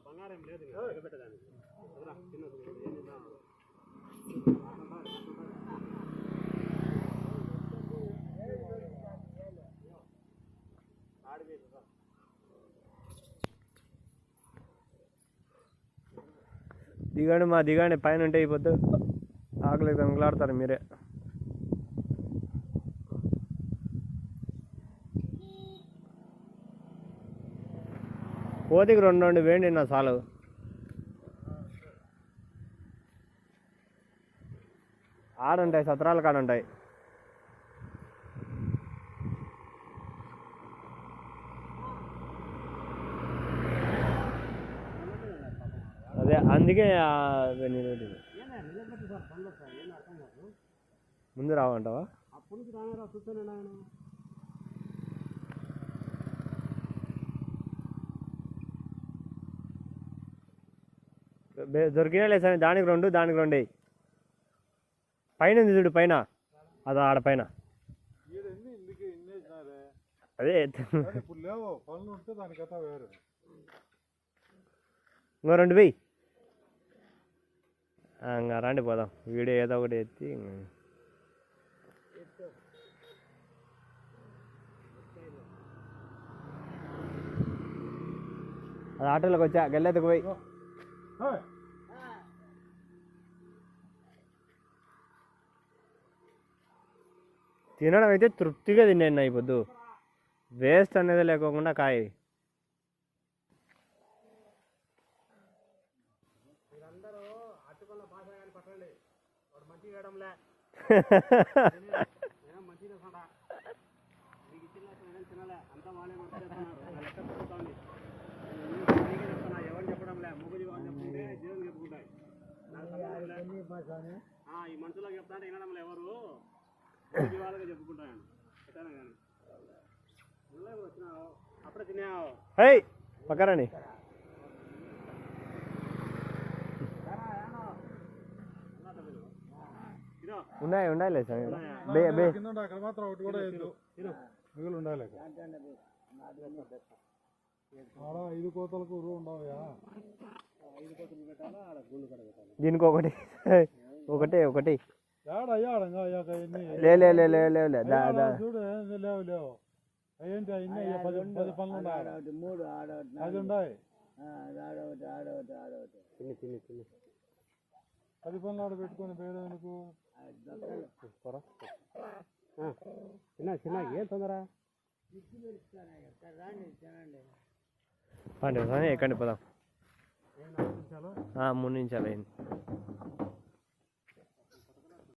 బంగారం లేదు పెట్టడానికి దిగండి మా దిగండి పైన ఉంటే అయిపోద్దు ఆకలి దొంగలాడతారు మీరే కోతికి 2 వేయండి నా చాలు ఆడుంటాయి సత్రాల కాడ ఉంటాయి అదే అందుకే ముందు రావంటావా దొరికినా లేదు సార్ దానికి 2 పైన ఉంది చూడు పైన అది ఆడ పైన అదే ఇంకో 2 వెయ్యి ఇంకా రండి పోదాం వీడియో ఏదో ఒకటి ఎత్తి అది ఆటోలోకి వచ్చా గల్లెత్తుకు పోయి తినడం అయితే తృప్తిగా తిన్నాను ఈ పొద్దు వేస్ట్ అనేది లేకోకుండా కాయ ఈ మనుషులకు చెప్తా అంటే వినడం ఎవరు వాళ్ళగా చెప్పుకుంటాను అప్పుడే తిన్నావు పక్కరాని ఉండాలి సార్ అక్కడ మాత్రం ఒకటి కూడా మిగులు ఉండాలి ఆడ 5 కోతలకు ఉండవయా దీనికి ఒకటి ఒకటి చూడు లేవు ఏంటి అన్ని 10 పనులు ఉన్నాయి 10 ఉన్నాయి 10 పనులు ఆడ పెట్టుకొని పేదలకు చిన్న ఏం తొందర ఎక్కండి పోదాం 3 నిమిషాలు అయింది